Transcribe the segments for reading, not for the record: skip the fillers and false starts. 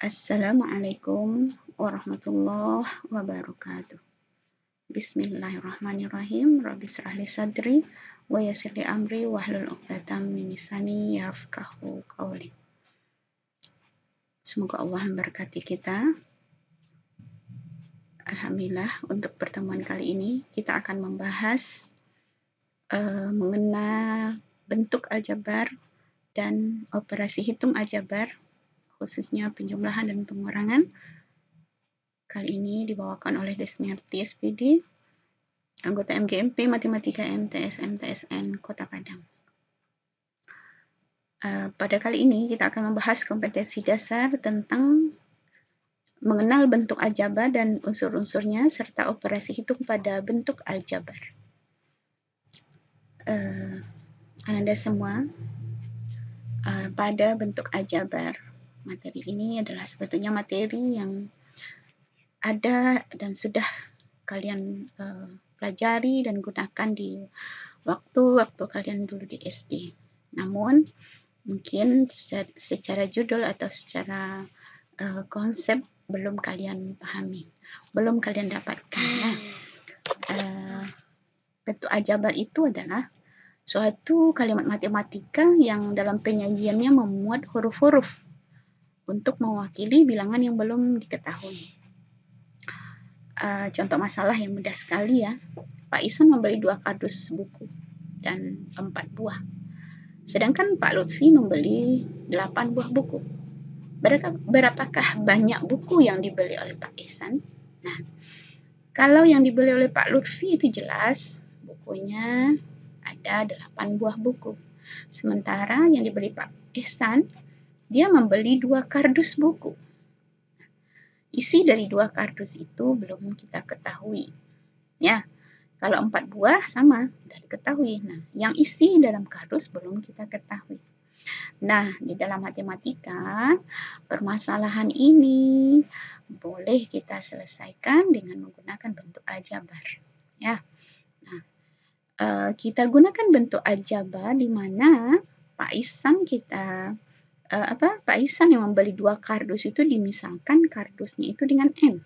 Assalamualaikum warahmatullahi wabarakatuh. Bismillahirrahmanirrahim. Rabbi shrah li sadri wa yassir li amri wahlul 'uqdatam min lisani yafqahu qawli. Semoga Allah memberkati kita. Alhamdulillah, untuk pertemuan kali ini kita akan membahas mengenal bentuk aljabar dan operasi hitung aljabar, khususnya penjumlahan dan pengurangan. Kali ini dibawakan oleh Desmiarti SPD, anggota MGMP Matematika MTS MTSN Kota Padang. Pada kali ini kita akan membahas kompetensi dasar tentang mengenal bentuk aljabar dan unsur-unsurnya serta operasi hitung pada bentuk aljabar. Anda semua, pada bentuk aljabar, materi ini adalah sebetulnya materi yang ada dan sudah kalian pelajari dan gunakan di waktu-waktu kalian dulu di SD. Namun mungkin secara judul atau secara konsep belum kalian pahami, belum kalian dapatkan. Bentuk aljabar itu adalah suatu kalimat matematika yang dalam penyajiannya memuat huruf-huruf untuk mewakili bilangan yang belum diketahui. Contoh masalah yang mudah sekali ya. Pak Isan membeli 2 kardus buku dan 4 buah. Sedangkan Pak Lutfi membeli 8 buah buku. Berapakah banyak buku yang dibeli oleh Pak Ihsan? Nah, kalau yang dibeli oleh Pak Lutfi itu jelas bukunya ada 8 buah buku. Sementara yang dibeli Pak Ihsan, dia membeli 2 kardus buku. Isi dari 2 kardus itu belum kita ketahui. Ya, kalau 4 buah sama, sudah diketahui. Nah, yang isi dalam kardus belum kita ketahui. Nah, di dalam matematika, permasalahan ini boleh kita selesaikan dengan menggunakan bentuk aljabar. Ya, nah, kita gunakan bentuk aljabar di mana Pak Ihsan Pak Ihsan yang membeli 2 kardus itu dimisalkan kardusnya itu dengan N.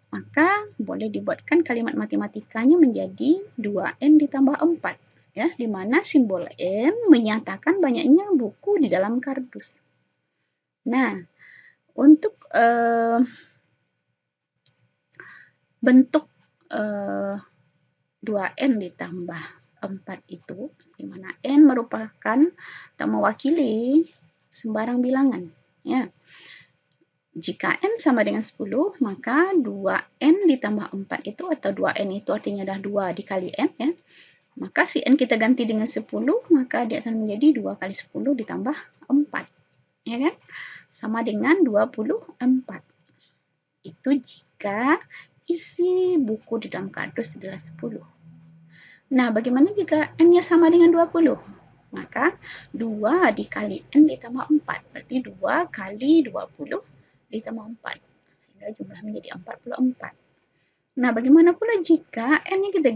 Maka boleh dibuatkan kalimat matematikanya menjadi 2N ditambah 4. Ya, di mana simbol N menyatakan banyaknya buku di dalam kardus. Nah, untuk bentuk 2N ditambah 4 itu, di mana N merupakan atau mewakili sembarang bilangan. Ya. Jika N sama dengan 10, maka 2N ditambah 4 itu, atau 2N itu artinya adalah 2 dikali N, ya. Maka si N kita ganti dengan 10, maka dia akan menjadi 2 kali 10 ditambah 4. Ya kan? Sama dengan 24. Itu jika isi buku di dalam kardus adalah 10. Nah, bagaimana jika N-nya sama dengan 20? Maka 2 dikali N ditambah 4. Berarti 2 kali 20 ditambah 4. Sehingga jumlah menjadi 44. Nah, bagaimana pula jika N-nya kita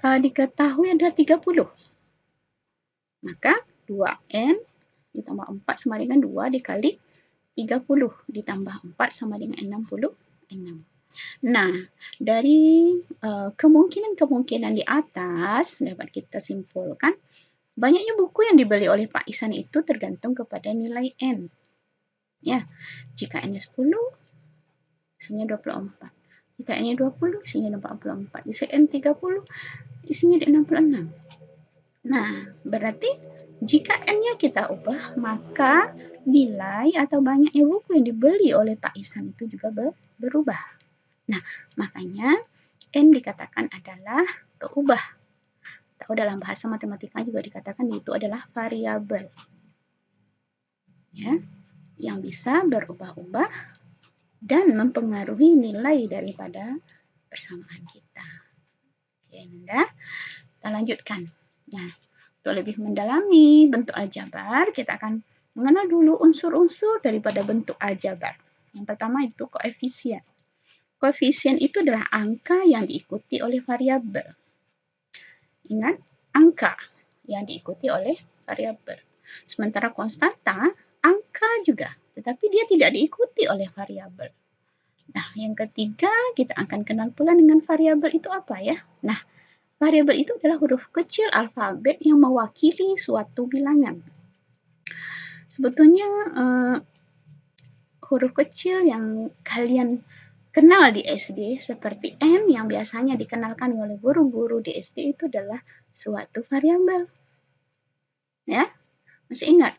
diketahui adalah 30? Maka 2N ditambah 4 sama dengan 2 dikali 30 ditambah 4 sama dengan 66. Nah, dari kemungkinan-kemungkinan di atas dapat kita simpulkan banyaknya buku yang dibeli oleh Pak Ihsan itu tergantung kepada nilai N. Ya, jika N-nya 10, isinya 24. Jika N-nya 20, isinya 44. Jika N 30, isinya 66. Nah, berarti jika N-nya kita ubah, maka nilai atau banyaknya buku yang dibeli oleh Pak Ihsan itu juga berubah. Nah, makanya N dikatakan adalah keubah. Atau dalam bahasa matematika juga dikatakan itu adalah variabel. Ya, yang bisa berubah-ubah dan mempengaruhi nilai daripada persamaan kita. Oke, Nanda, kita lanjutkan. Nah, untuk lebih mendalami bentuk aljabar, kita akan mengenal dulu unsur-unsur daripada bentuk aljabar. Yang pertama itu koefisien. Koefisien itu adalah angka yang diikuti oleh variabel. Ingat, angka yang diikuti oleh variabel. Sementara konstanta, angka juga, tetapi dia tidak diikuti oleh variabel. Nah, yang ketiga kita akan kenal pula dengan variabel itu apa ya? Nah, variabel itu adalah huruf kecil alfabet yang mewakili suatu bilangan. Sebetulnya huruf kecil yang kalian kenal di SD seperti N yang biasanya dikenalkan oleh guru-guru di SD itu adalah suatu variabel. Ya, masih ingat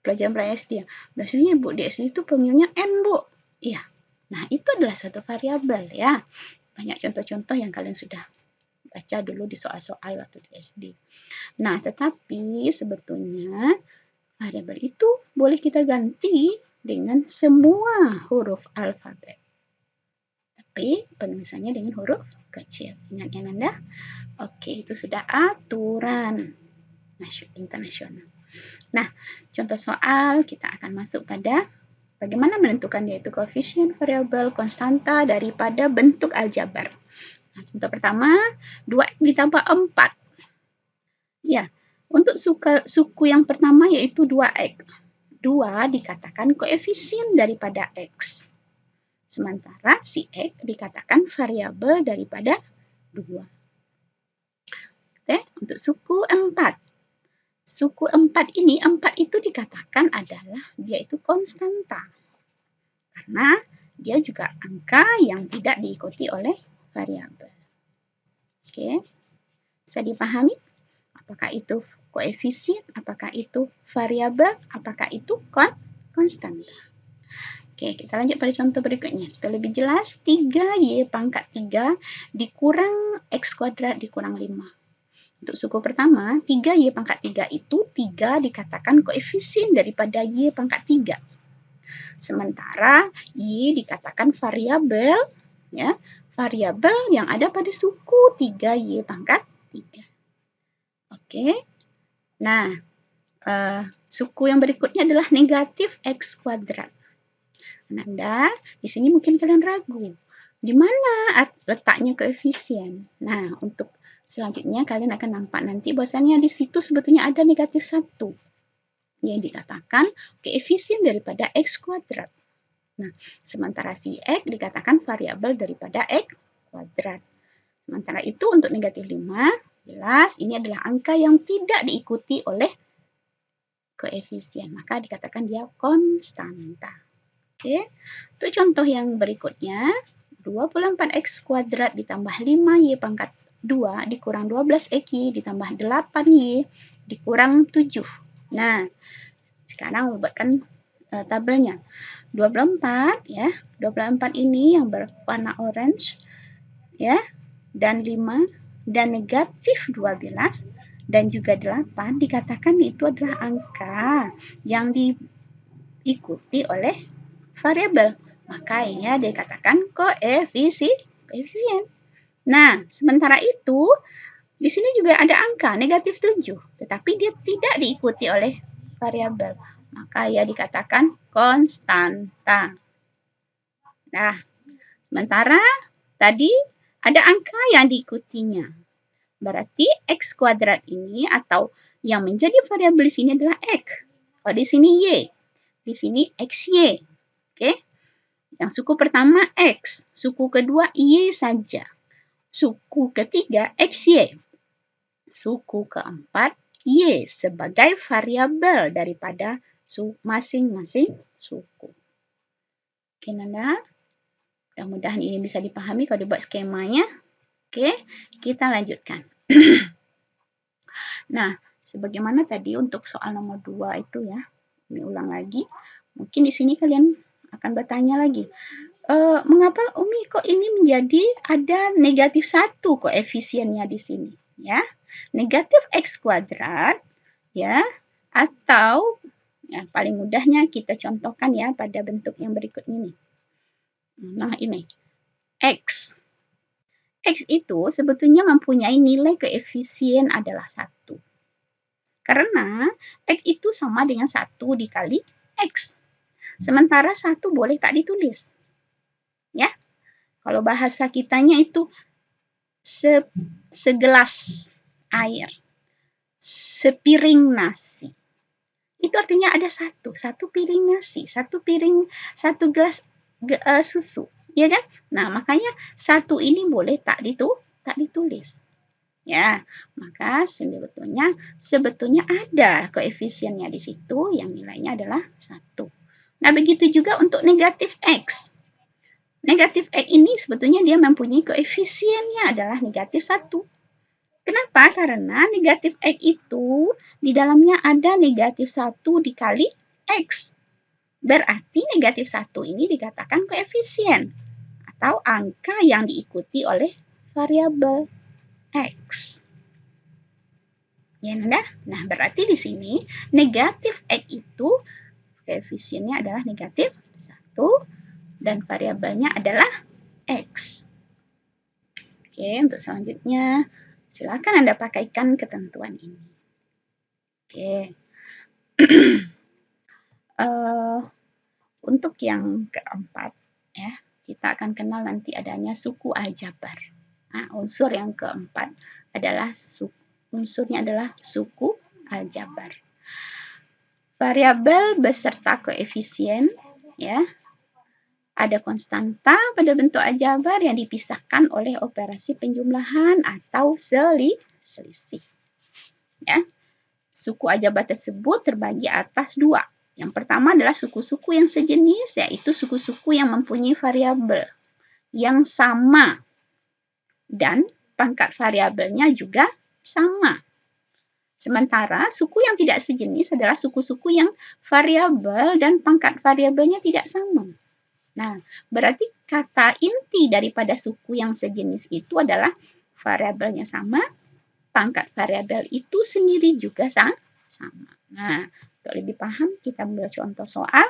pelajaran SD ya? Biasanya Bu di SD itu panggilnya N, Bu. Iya. Nah, itu adalah satu variabel ya. Banyak contoh-contoh yang kalian sudah baca dulu di soal-soal waktu di SD. Nah, tetapi sebetulnya variabel itu boleh kita ganti dengan semua huruf alfabet. Tapi penulisannya dengan huruf kecil. Ingat ya Nanda? Oke, itu sudah aturan internasional. Nah, contoh soal kita akan masuk pada bagaimana menentukan yaitu koefisien variabel konstanta daripada bentuk aljabar. Nah, contoh pertama, 2x ditambah 4. Ya, untuk suku yang pertama yaitu 2x. 2 dikatakan koefisien daripada x. Sementara si X dikatakan variabel daripada 2. Oke, untuk suku 4. Suku 4 ini, 4 itu dikatakan adalah dia itu konstanta. Karena dia juga angka yang tidak diikuti oleh variabel. Oke, bisa dipahami? Apakah itu koefisien, apakah itu variabel, apakah itu konstanta? Oke, kita lanjut pada contoh berikutnya. Supaya lebih jelas, 3y pangkat 3 dikurang x kuadrat dikurang 5. Untuk suku pertama, 3y pangkat 3 itu 3 dikatakan koefisien daripada y pangkat 3. Sementara y dikatakan variabel, ya, variabel yang ada pada suku 3y pangkat 3. Oke, nah, suku yang berikutnya adalah negatif x kuadrat. Nanda, di sini mungkin kalian ragu. Di mana letaknya koefisien? Nah, untuk selanjutnya kalian akan nampak nanti bahwasanya di situ sebetulnya ada negatif 1 yang dikatakan koefisien daripada x kuadrat. Nah, sementara si x dikatakan variabel daripada x kuadrat. Sementara itu untuk negatif 5, jelas ini adalah angka yang tidak diikuti oleh koefisien. Maka dikatakan dia konstanta. Oke, untuk contoh yang berikutnya, 24x kuadrat ditambah 5y pangkat 2 dikurang 12x ditambah 8y dikurang 7. Nah, sekarang buatkan tabelnya. 24 ya, 24 ini yang berwarna orange ya, dan 5 dan negatif 12 dan juga 8 dikatakan itu adalah angka yang diikuti oleh variabel, makanya dikatakan koefisien. Nah, sementara itu di sini juga ada angka negatif 7, tetapi dia tidak diikuti oleh variabel, maka ia dikatakan konstanta. Nah, sementara tadi ada angka yang diikutinya. Berarti x kuadrat ini atau yang menjadi variabel di sini adalah x. Oh, di sini y. Di sini xy. Oke, yang suku pertama X, suku kedua Y saja, suku ketiga XY, suku keempat Y sebagai variabel daripada masing-masing suku. Oke, Nanda, mudah-mudahan ini bisa dipahami kalau dibuat skemanya. Oke, kita lanjutkan. Nah, sebagaimana tadi untuk soal nomor 2 itu ya, ini ulang lagi. Mungkin di sini kalian akan bertanya lagi, mengapa Umi kok ini menjadi ada negatif 1 koefisiennya di sini ya, negatif x kuadrat ya, atau ya, paling mudahnya kita contohkan ya pada bentuk yang berikut ini. Nah, ini x itu sebetulnya mempunyai nilai koefisien adalah 1 karena x itu sama dengan 1 dikali x. Sementara 1 boleh tak ditulis. Ya. Kalau bahasa kitanya itu segelas air, sepiring nasi. Itu artinya ada satu piring nasi, satu gelas susu, ya kan? Nah, makanya satu ini boleh tak ditulis. Ya, maka sebetulnya ada koefisiennya di situ yang nilainya adalah 1. Nah, begitu juga untuk negatif X. Negatif X ini sebetulnya dia mempunyai koefisiennya adalah negatif 1. Kenapa? Karena negatif X itu di dalamnya ada negatif 1 dikali X. Berarti negatif 1 ini dikatakan koefisien atau angka yang diikuti oleh variabel X. Ya, Nanda? Nah, berarti di sini negatif X itu koefisiennya adalah negatif 1 dan variabelnya adalah X. Oke, untuk selanjutnya silakan Anda pakaikan ketentuan ini. Oke. Untuk yang keempat, ya, kita akan kenal nanti adanya suku aljabar. Nah, unsur yang keempat adalah unsurnya adalah suku aljabar. Variabel beserta koefisien, ya, ada konstanta pada bentuk aljabar yang dipisahkan oleh operasi penjumlahan atau selisih. Ya. Suku aljabar tersebut terbagi atas 2. Yang pertama adalah suku-suku yang sejenis, yaitu suku-suku yang mempunyai variabel yang sama dan pangkat variabelnya juga sama. Sementara suku yang tidak sejenis adalah suku-suku yang variabel dan pangkat variabelnya tidak sama. Nah, berarti kata inti daripada suku yang sejenis itu adalah variabelnya sama, pangkat variabel itu sendiri juga sama. Nah, untuk lebih paham, kita ambil contoh soal.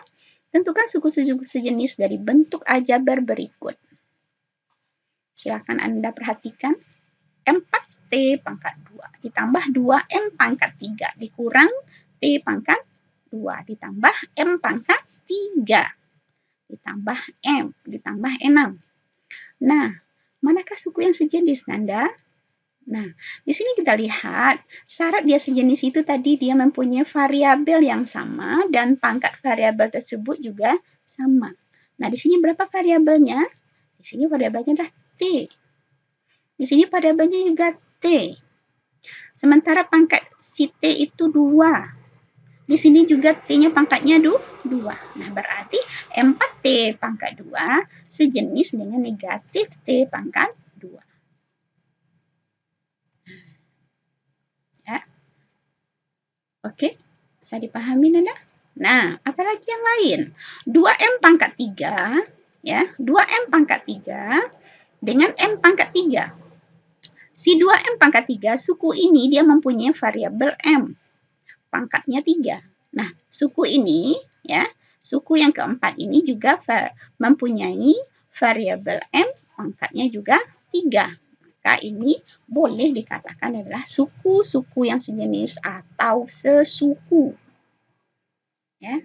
Tentukan suku-suku sejenis dari bentuk aljabar berikut. Silakan Anda perhatikan. 4T pangkat 2 ditambah 2M pangkat 3 dikurang T pangkat 2 ditambah M pangkat 3 ditambah M ditambah 6. Nah, manakah suku yang sejenis, Nanda? Nah, di sini kita lihat syarat dia sejenis itu tadi dia mempunyai variabel yang sama dan pangkat variabel tersebut juga sama. Nah, di sini berapa variabelnya? Di sini variabelnya adalah T. Di sini variabelnya juga T. Sementara pangkat si T itu 2. Di sini juga T-nya pangkatnya 2. Nah, berarti 4T pangkat 2 sejenis dengan negatif T pangkat 2. Ya. Oke, bisa dipahami, Nanda? Nah, apalagi yang lain? 2M pangkat 3, ya, 2M pangkat 3 dengan M pangkat 3. Si 2M pangkat 3, suku ini dia mempunyai variabel M. Pangkatnya 3. Nah, suku ini, ya, suku yang keempat ini juga mempunyai variabel M, pangkatnya juga 3. Maka ini boleh dikatakan adalah suku-suku yang sejenis atau sesuku. Ya.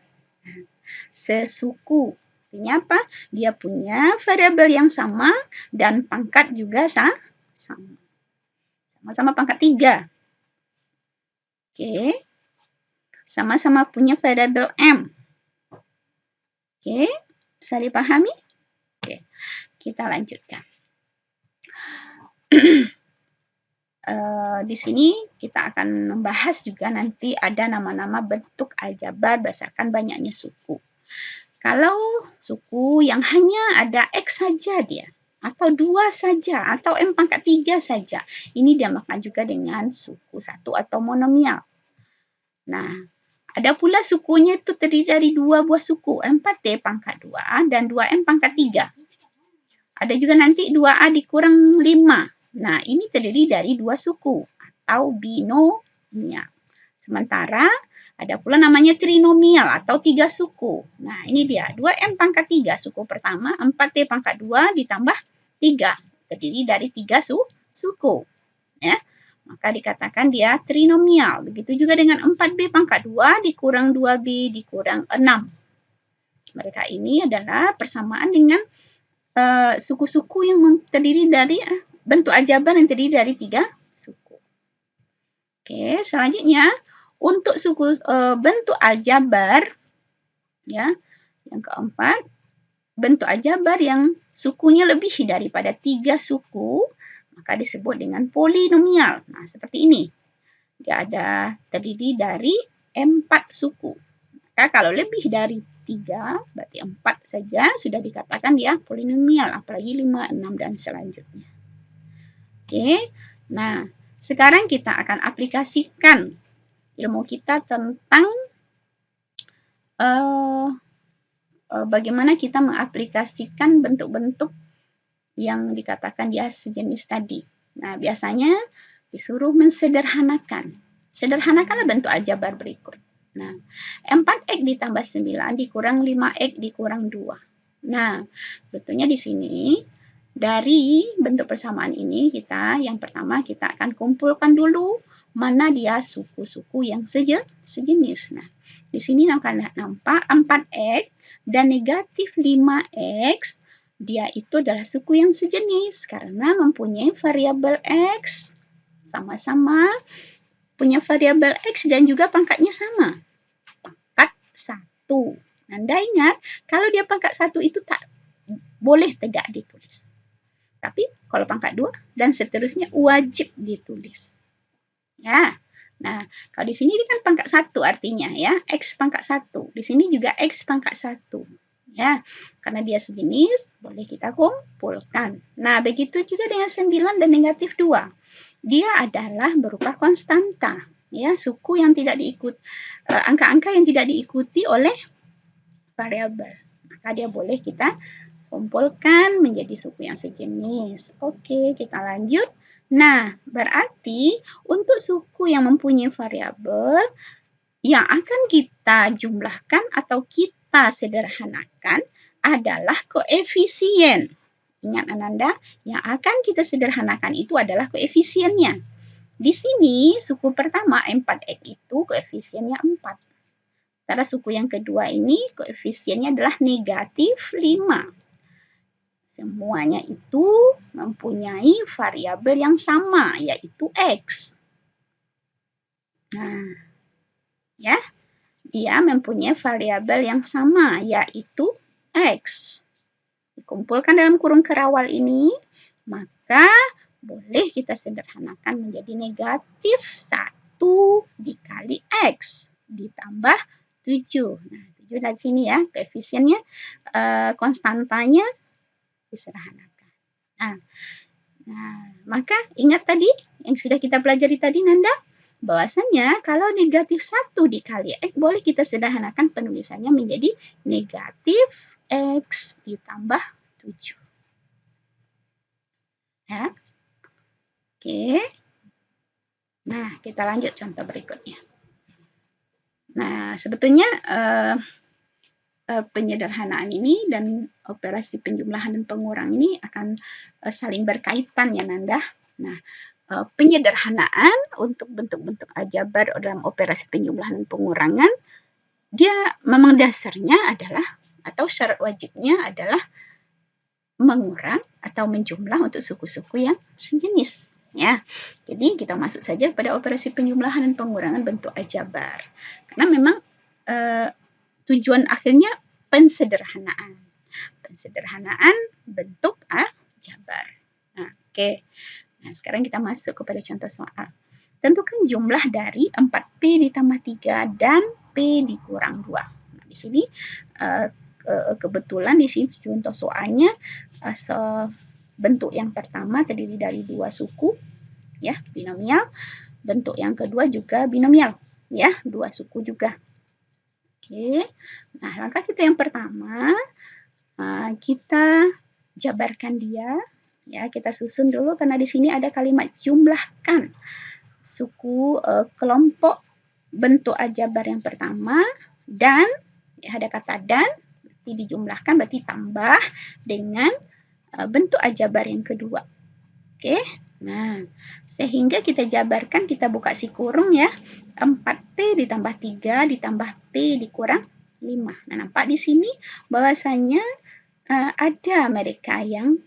Sesuku. Artinya apa? Dia punya variabel yang sama dan pangkat juga sama. Sama-sama pangkat 3. Oke. Sama-sama punya variabel M. Oke, bisa dipahami? Oke, kita lanjutkan. Di sini kita akan membahas juga nanti ada nama-nama bentuk aljabar berdasarkan banyaknya suku. Kalau suku yang hanya ada X saja dia, atau 2 saja, atau M pangkat 3 saja, ini dinamakan juga dengan suku 1 atau monomial. Nah, ada pula sukunya itu terdiri dari 2 buah suku, 4T pangkat 2 dan 2M pangkat 3. Ada juga nanti 2A dikurang 5. Nah, ini terdiri dari 2 suku atau binomial. Sementara ada pula namanya trinomial atau 3 suku. Nah, ini dia 2M pangkat 3 suku pertama, 4T pangkat 2 ditambah 3. Terdiri dari 3 suku. Ya. Maka dikatakan dia trinomial. Begitu juga dengan 4B pangkat 2 dikurang 2B dikurang 6. Mereka ini adalah persamaan dengan suku-suku yang terdiri dari bentuk aljabar yang terdiri dari 3 suku. Oke, selanjutnya untuk bentuk aljabar, ya, yang keempat, bentuk aljabar yang sukunya lebih daripada 3 suku, maka disebut dengan polinomial. Nah, seperti ini. Dia terdiri dari 4 suku. Maka kalau lebih dari 3, berarti 4 saja sudah dikatakan dia polinomial, apalagi 5, 6, dan selanjutnya. Oke, nah sekarang kita akan aplikasikan ilmu kita tentang bagaimana kita mengaplikasikan bentuk-bentuk yang dikatakan dia sejenis tadi. Nah, biasanya disuruh mensederhanakan. Sederhanakanlah bentuk aljabar berikut. Nah, 4x ditambah 9 dikurang 5x dikurang 2. Nah, betulnya di sini dari bentuk persamaan ini yang pertama kita akan kumpulkan dulu mana dia suku-suku yang sejenis. Nah, di sini akan nampak 4x dan negatif 5x dia itu adalah suku yang sejenis karena mempunyai variabel x, sama-sama punya variabel x dan juga pangkatnya sama. Pangkat 1. Anda ingat, kalau dia pangkat 1 itu tak boleh tidak ditulis. Tapi kalau pangkat 2 dan seterusnya wajib ditulis. Ya. Nah, kalau di sini kan pangkat 1 artinya ya, x pangkat 1. Di sini juga x pangkat 1. Ya, karena dia sejenis, boleh kita kumpulkan. Nah, begitu juga dengan 9 dan negatif 2. Dia adalah berupa konstanta, ya, suku yang tidak angka-angka yang tidak diikuti oleh variabel. Maka dia boleh kita kumpulkan menjadi suku yang sejenis. Oke, kita lanjut. Nah, berarti untuk suku yang mempunyai variabel yang akan kita jumlahkan atau kita sederhanakan adalah koefisien. Ingat Ananda, yang akan kita sederhanakan itu adalah koefisiennya. Di sini suku pertama 4x itu koefisiennya 4. Sementara suku yang kedua ini koefisiennya adalah negatif 5. Semuanya itu mempunyai variabel yang sama, yaitu x. Nah, ya, dia mempunyai variabel yang sama, yaitu x. Dikumpulkan dalam kurung kerawal ini, maka boleh kita sederhanakan menjadi negatif 1 dikali x ditambah 7. Nah, 7 dari sini ya, koefisiennya, konstantanya disederhanakan. Nah, maka ingat tadi yang sudah kita pelajari tadi Nanda, bahwasanya kalau negatif 1 dikali x boleh kita sederhanakan penulisannya menjadi negatif x ditambah 7. Ya. Oke. Nah, kita lanjut contoh berikutnya. Nah, sebetulnya penyederhanaan ini dan operasi penjumlahan dan pengurangan ini akan saling berkaitan ya Nanda. Nah, penyederhanaan untuk bentuk-bentuk aljabar dalam operasi penjumlahan dan pengurangan, dia memang dasarnya adalah atau syarat wajibnya adalah mengurang atau menjumlah untuk suku-suku yang sejenis. Ya, jadi kita masuk saja pada operasi penjumlahan dan pengurangan bentuk aljabar. Karena memang tujuan akhirnya pensederhanaan bentuk aljabar. Nah, oke. Nah, sekarang kita masuk kepada contoh soal. Tentukan jumlah dari 4P ditambah 3 dan P dikurang 2. Nah, di sini kebetulan di sini contoh soalnya bentuk yang pertama terdiri dari 2 suku, ya, binomial. Bentuk yang kedua juga binomial, ya, 2 suku juga. Oke. Nah, langkah kita yang pertama, kita jabarkan dia, ya, kita susun dulu karena di sini ada kalimat jumlahkan suku kelompok bentuk aljabar yang pertama dan ya, ada kata dan berarti dijumlahkan berarti tambah dengan bentuk aljabar yang kedua. Oke. Nah, sehingga kita jabarkan, kita buka si kurung ya. 4P ditambah 3 ditambah P dikurang 5. Nah, nampak di sini bahwasanya ada mereka yang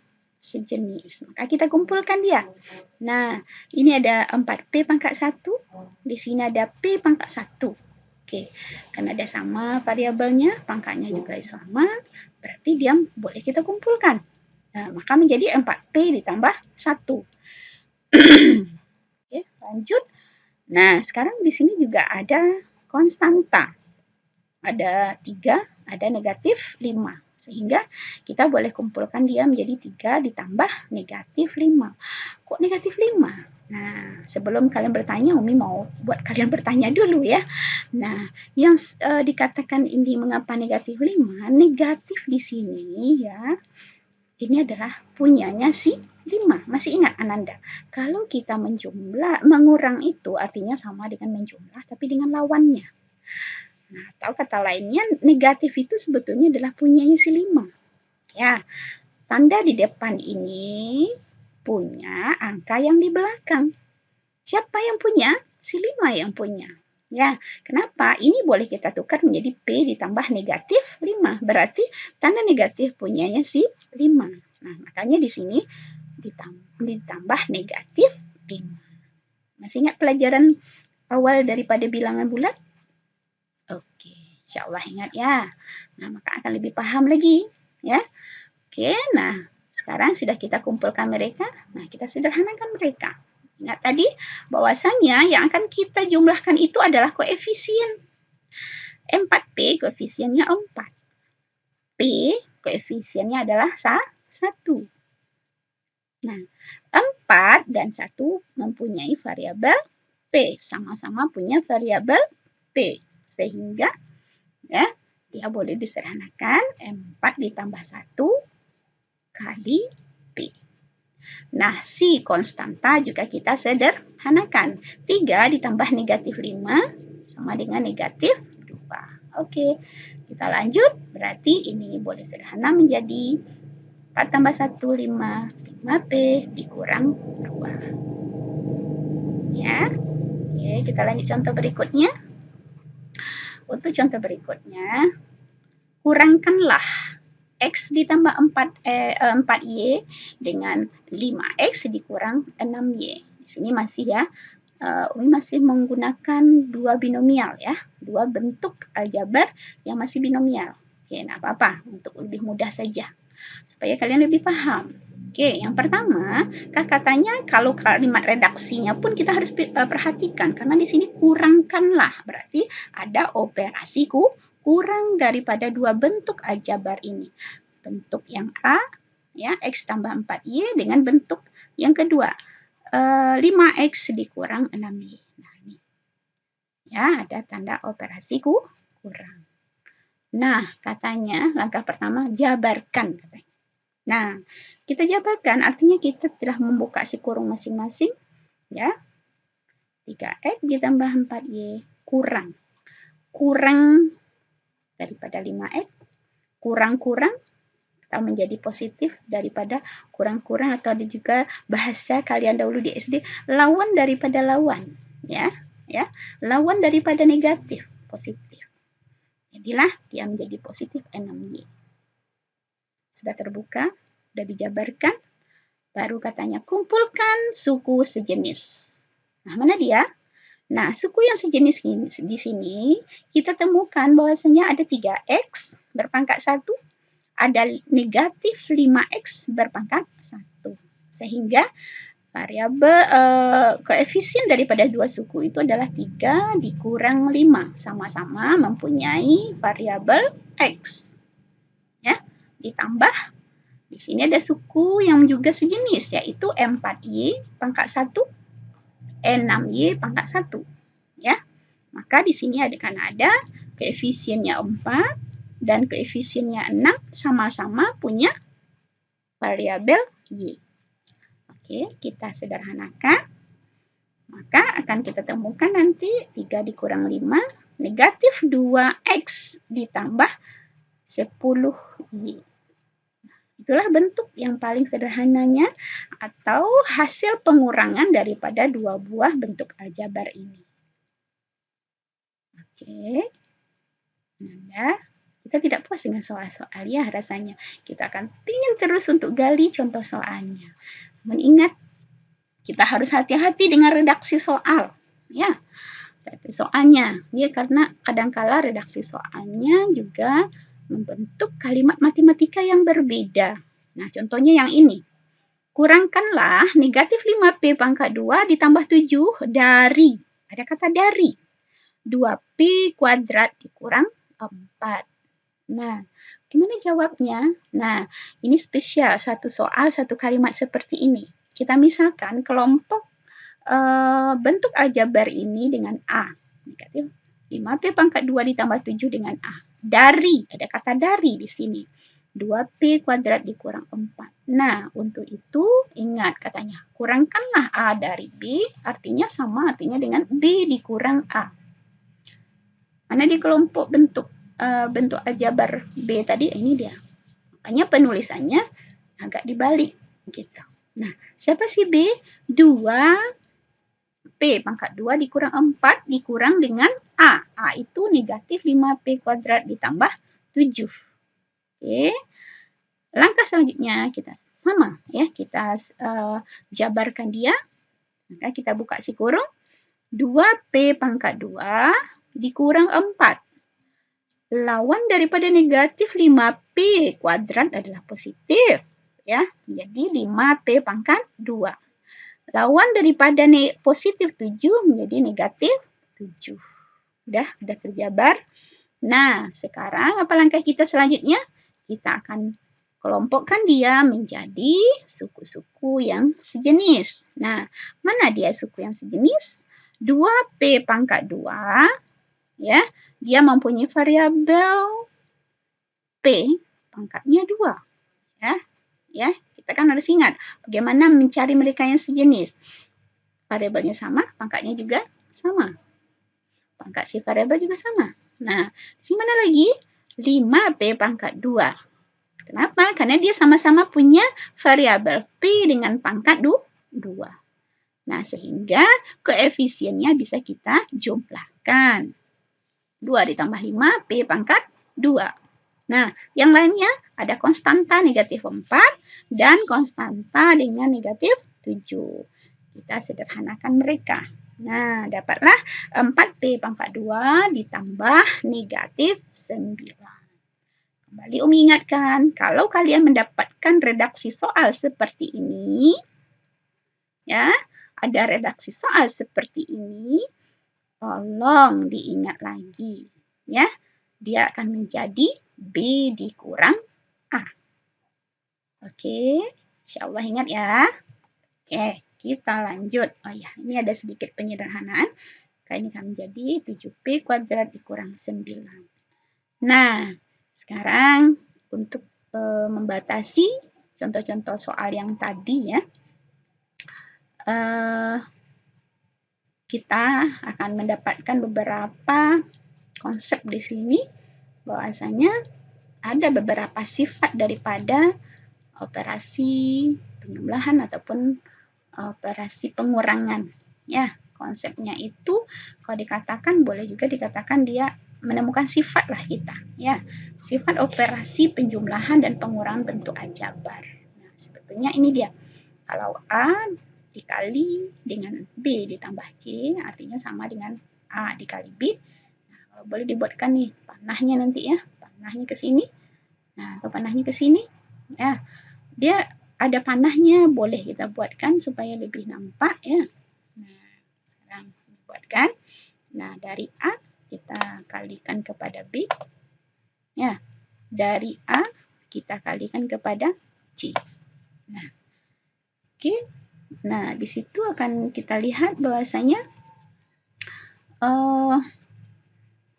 sejenis. Maka kita kumpulkan dia. Nah, ini ada 4P pangkat 1. Di sini ada P pangkat 1. Oke, karena ada sama variabelnya, pangkatnya juga sama, berarti dia boleh kita kumpulkan. Nah, maka menjadi 4P ditambah 1. Oke, lanjut. Nah, sekarang di sini juga ada konstanta. Ada 3, ada negatif 5. Sehingga kita boleh kumpulkan dia menjadi 3 ditambah negatif 5. Kok negatif 5? Nah, sebelum kalian bertanya, Umi mau buat kalian bertanya dulu ya. Nah, yang dikatakan ini mengapa negatif 5? Negatif di sini ya, ini adalah punyanya si 5. Masih ingat Ananda? Kalau kita mengurang itu artinya sama dengan menjumlah tapi dengan lawannya. Nah, atau kata lainnya negatif itu sebetulnya adalah punyanya si 5. Ya, tanda di depan ini punya angka yang di belakang. Siapa yang punya? Si 5 yang punya. Ya, kenapa? Ini boleh kita tukar menjadi P ditambah negatif 5. Berarti tanda negatif punyanya si 5. Nah, makanya di sini ditambah negatif 5. Masih ingat pelajaran awal daripada bilangan bulat? Oke, insya Allah ingat ya. Nah, maka akan lebih paham lagi. Ya. Oke, nah sekarang sudah kita kumpulkan mereka. Nah, kita sederhanakan mereka. Ingat tadi bahwasanya yang akan kita jumlahkan itu adalah koefisien. 4P koefisiennya 4. P koefisiennya adalah 1. Nah, 4 dan 1 mempunyai variabel P. Sama-sama punya variabel P. Sehingga ya, dia boleh disederhanakan 4 ditambah 1 kali P. Nah, si konstanta juga kita sederhanakan. 3 ditambah negatif 5 sama dengan negatif 2. Oke, kita lanjut. Berarti ini boleh sederhana menjadi 4 tambah 1, 5. 5P dikurang 2. Ya, oke, kita lanjut contoh berikutnya. Untuk contoh berikutnya, kurangkanlah X ditambah 4Y dengan 5X dikurang 6Y. Di sini masih ya, Umi masih menggunakan dua binomial ya, dua bentuk aljabar yang masih binomial. Oke, nah apa-apa, untuk lebih mudah saja, supaya kalian lebih paham. Oke, yang pertama, katanya kalau kalimat redaksinya pun kita harus perhatikan, karena di sini kurangkanlah, berarti ada operasi kurang daripada dua bentuk aljabar ini. Bentuk yang A, ya, X tambah 4Y, dengan bentuk yang kedua, 5X dikurang 6Y. Nah, ini. Ya, ada tanda operasi kurang. Nah, katanya langkah pertama, jabarkan. Katanya. Nah, kita jabarkan artinya kita telah membuka si kurung masing-masing. Ya, 3X ditambah 4Y kurang. Kurang daripada 5X, kurang-kurang atau menjadi positif daripada kurang-kurang, atau ada juga bahasa kalian dahulu di SD, lawan daripada lawan. Ya, lawan daripada negatif, positif. Jadilah dia menjadi positif 6Y. Sudah terbuka, sudah dijabarkan, baru katanya kumpulkan suku sejenis. Nah, mana dia? Nah, suku yang sejenis di sini kita temukan bahwasanya ada 3X berpangkat 1, ada negatif 5X berpangkat 1. Sehingga variabel koefisien daripada dua suku itu adalah 3 dikurang 5. Sama-sama mempunyai variabel X. Ya, ditambah di sini ada suku yang juga sejenis, yaitu 4Y pangkat 1, 6Y pangkat 1. Ya, maka di sini karena ada koefisiennya 4 dan koefisiennya 6 sama-sama punya variabel Y. Oke, kita sederhanakan. Maka akan kita temukan nanti 3 dikurang 5, negatif 2X ditambah 10Y. Itulah bentuk yang paling sederhananya atau hasil pengurangan daripada dua buah bentuk aljabar ini. Oke. Nah, kita tidak puas dengan soal-soal ya rasanya. Kita akan ingin terus untuk gali contoh soalnya. Mengingat kita harus hati-hati dengan redaksi soal. Ya, redaksi soalnya. Ya, karena kadangkala redaksi soalnya juga membentuk kalimat matematika yang berbeda. Nah, contohnya yang ini. Kurangkanlah negatif 5P pangkat 2 ditambah 7 dari, ada kata dari, 2P kuadrat dikurang 4. Nah, gimana jawabnya? Nah, ini spesial, satu soal, satu kalimat seperti ini. Kita misalkan kelompok bentuk aljabar ini dengan A. Negatif 5P pangkat 2 ditambah 7 dengan A. Dari, ada kata dari di sini. 2P kuadrat dikurang 4. Nah, untuk itu ingat katanya, kurangkanlah A dari B, artinya sama artinya dengan B dikurang A. Mana di kelompok bentuk aljabar B tadi, ini dia. Makanya penulisannya agak dibalik gitu. Nah, siapa sih B? 2P pangkat 2 dikurang 4 dikurang dengan A. A itu negatif 5P kuadrat ditambah 7. Oke. Langkah selanjutnya kita sama ya, kita jabarkan dia. Maka kita buka si kurung. 2P pangkat 2 dikurang 4. Lawan daripada negatif 5P kuadrat adalah positif. Ya, jadi 5P pangkat 2. Lawan daripada positif 7 menjadi negatif 7. Udah terjabar. Nah, sekarang apa langkah kita selanjutnya? Kita akan kelompokkan dia menjadi suku-suku yang sejenis. Nah, mana dia suku yang sejenis? 2P pangkat 2, ya, dia mempunyai variabel P pangkatnya 2. Ya, kita kan harus ingat bagaimana mencari mereka yang sejenis. Variabelnya sama, pangkatnya juga sama. Pangkat si variabel juga sama. Nah, di mana lagi? 5P pangkat 2. Kenapa? Karena dia sama-sama punya variabel P dengan pangkat 2. Nah, sehingga koefisiennya bisa kita jumlahkan. 2 ditambah 5, P pangkat 2. Nah, yang lainnya ada konstanta negatif 4 dan konstanta dengan negatif 7. Kita sederhanakan mereka. Nah, dapatlah 4P pangkat 2 ditambah negatif 9. Kembali Umi ingatkan, kalau kalian mendapatkan redaksi soal seperti ini, ya, ada redaksi soal seperti ini, tolong diingat lagi, ya, dia akan menjadi B dikurang A. Oke, insya Allah ingat ya. Oke, kita lanjut. Oh ya, ini ada sedikit penyederhanaan. Ini akan menjadi 7P kuadrat dikurang 9. Nah, sekarang untuk membatasi contoh-contoh soal yang tadi ya, kita akan mendapatkan beberapa konsep di sini, bahwasanya ada beberapa sifat daripada operasi penjumlahan ataupun operasi pengurangan. Ya, konsepnya itu kalau dikatakan boleh juga dikatakan dia menemukan sifat lah kita, ya, sifat operasi penjumlahan dan pengurangan bentuk aljabar. Nah, sebetulnya ini dia. Kalau A dikali dengan B ditambah C, artinya sama dengan A dikali B. Nah, boleh dibuatkan nih panahnya nanti ya, panahnya ke sini. Nah, atau panahnya ke sini. Ya, dia ada panahnya, boleh kita buatkan supaya lebih nampak ya. Nah, sekarang buatkan. Nah, dari A kita kalikan kepada B. Ya, dari A kita kalikan kepada C. Nah, oke. Nah, di situ akan kita lihat bahwasanya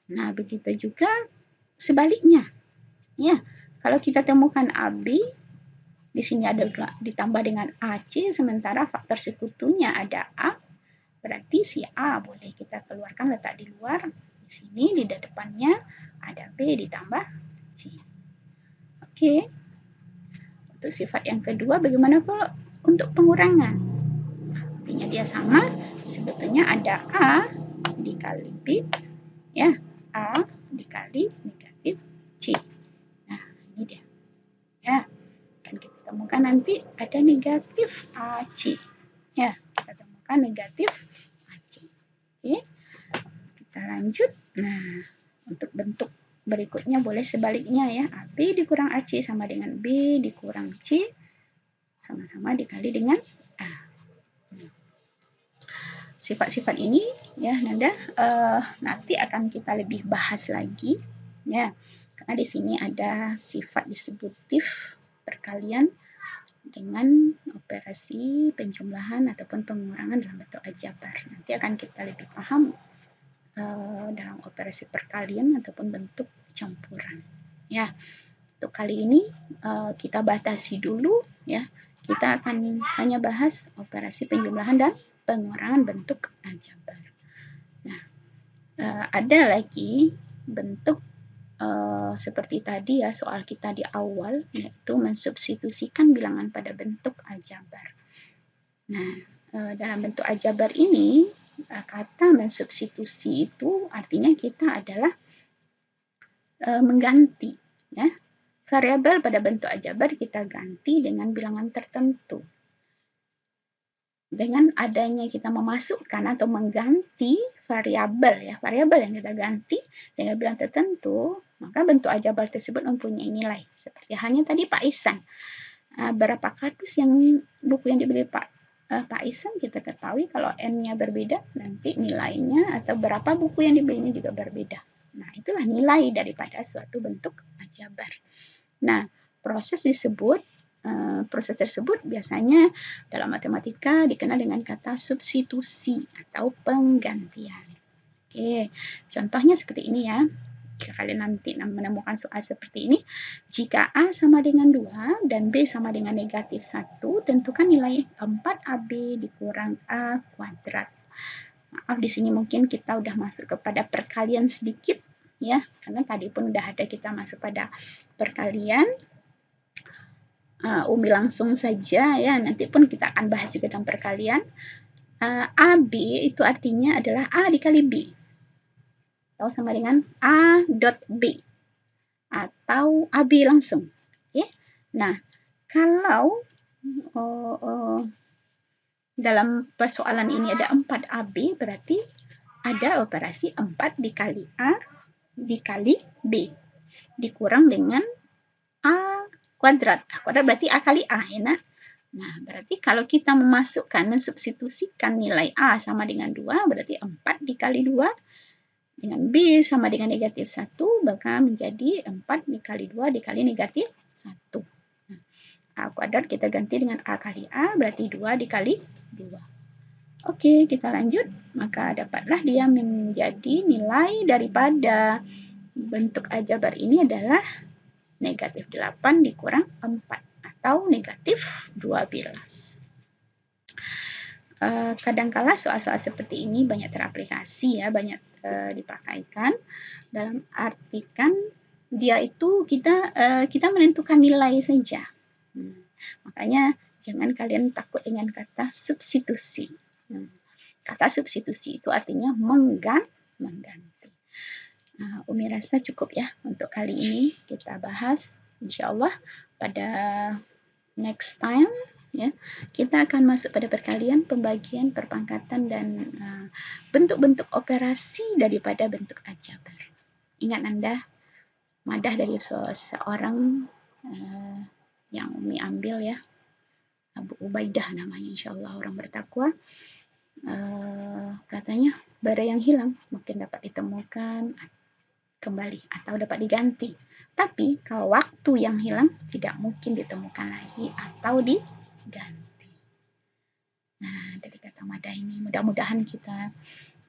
nah, begitu juga sebaliknya. Ya, kalau kita temukan AB, di sini ada ditambah dengan AC, sementara faktor sekutunya ada A, berarti si A boleh kita keluarkan, letak di luar. Di sini di depannya ada B ditambah C. Oke. Untuk sifat yang kedua, bagaimana kalau untuk pengurangan? Artinya dia sama, sebetulnya ada A dikali B, ya, A dikali negatif C. nanti ada negatif AC. Ya, kita temukan negatif AC. Oke, kita lanjut. Nah, untuk bentuk berikutnya boleh sebaliknya ya. AB dikurang AC sama dengan B dikurang C sama-sama dikali dengan A. Sifat-sifat ini ya Nanda nanti akan kita lebih bahas lagi ya. Karena di sini ada sifat distributif perkalian dengan operasi penjumlahan ataupun pengurangan dalam bentuk aljabar. Nanti akan kita lebih paham dalam operasi perkalian ataupun bentuk campuran. Ya, untuk kali ini kita batasi dulu ya. Kita akan hanya bahas operasi penjumlahan dan pengurangan bentuk aljabar. Nah, ada lagi bentuk seperti tadi ya soal kita di awal, yaitu mensubstitusikan bilangan pada bentuk aljabar. Nah, dalam bentuk aljabar ini kata mensubstitusi itu artinya kita adalah mengganti ya. Variabel pada bentuk aljabar kita ganti dengan bilangan tertentu. Dengan adanya kita memasukkan atau mengganti variabel ya, variabel yang kita ganti dengan bilangan tertentu, maka bentuk aljabar tersebut mempunyai nilai. Seperti halnya tadi Pak Ihsan. Berapa kardus yang buku yang dibeli Pak Ihsan, kita ketahui kalau N-nya berbeda, nanti nilainya atau berapa buku yang dibelinya juga berbeda. Nah, itulah nilai daripada suatu bentuk aljabar. Nah, proses tersebut biasanya dalam matematika dikenal dengan kata substitusi atau penggantian. Oke, contohnya seperti ini ya. Jika kalian nanti menemukan soal seperti ini, jika A sama dengan 2 dan B sama dengan negatif 1, tentukan nilai 4AB dikurang A kuadrat. Maaf, di sini mungkin kita udah masuk kepada perkalian sedikit ya, karena tadi pun udah ada kita masuk pada perkalian. Umi langsung saja ya, nanti pun kita akan bahas juga dalam perkalian. AB itu artinya adalah A dikali B, atau sama dengan A dot B, atau AB langsung. Oke. Nah, kalau dalam persoalan ini ada 4AB, berarti ada operasi 4 dikali A dikali B dikurang dengan A kuadrat. A kuadrat berarti A kali A ya nak. Nah, berarti kalau kita mensubstitusikan nilai A sama dengan 2, berarti 4 dikali 2 dengan B sama dengan negatif 1, maka menjadi 4 dikali 2 dikali negatif 1. Nah, A kuadrat kita ganti dengan A kali A, berarti 2 dikali 2. Oke, kita lanjut. Maka dapatlah dia menjadi nilai daripada bentuk aljabar ini adalah negatif 8 dikurang 4 atau negatif 12. Kadangkala soal-soal seperti ini banyak teraplikasi ya, banyak dipakaikan dalam artikan dia itu kita menentukan nilai saja. Makanya jangan kalian takut dengan kata substitusi. Kata substitusi itu artinya mengganti. Umi rasa cukup ya untuk kali ini kita bahas. Insyaallah pada next time ya kita akan masuk pada perkalian, pembagian, perpangkatan dan bentuk-bentuk operasi daripada bentuk aljabar. Ingat Anda, madah dari seorang yang Umi ambil ya, Abu Ubaidah namanya, insyaallah orang bertakwa. Katanya bara yang hilang mungkin dapat ditemukan kembali atau dapat diganti. Tapi kalau waktu yang hilang tidak mungkin ditemukan lagi atau diganti. Nah, dari kata madah ini mudah-mudahan kita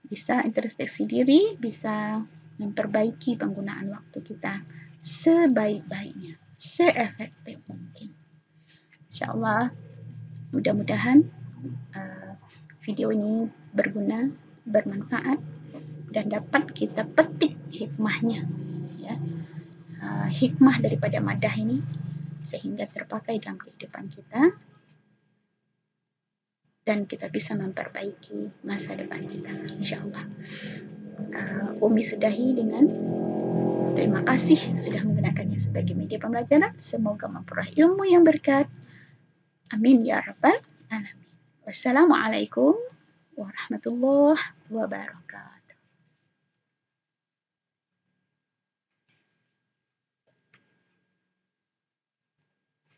bisa introspeksi diri, bisa memperbaiki penggunaan waktu kita sebaik-baiknya, seefektif mungkin. Insyaallah mudah-mudahan video ini berguna, bermanfaat dan dapat kita petik hikmahnya ya. Hikmah daripada madah ini sehingga terpakai dalam kehidupan kita dan kita bisa memperbaiki masa depan kita insyaallah. Umi sudahi dengan terima kasih sudah menggunakannya sebagai media pembelajaran. Semoga memperoleh ilmu yang berkat Amin ya rabbal alamin. Wassalamualaikum warahmatullahi wabarakatuh.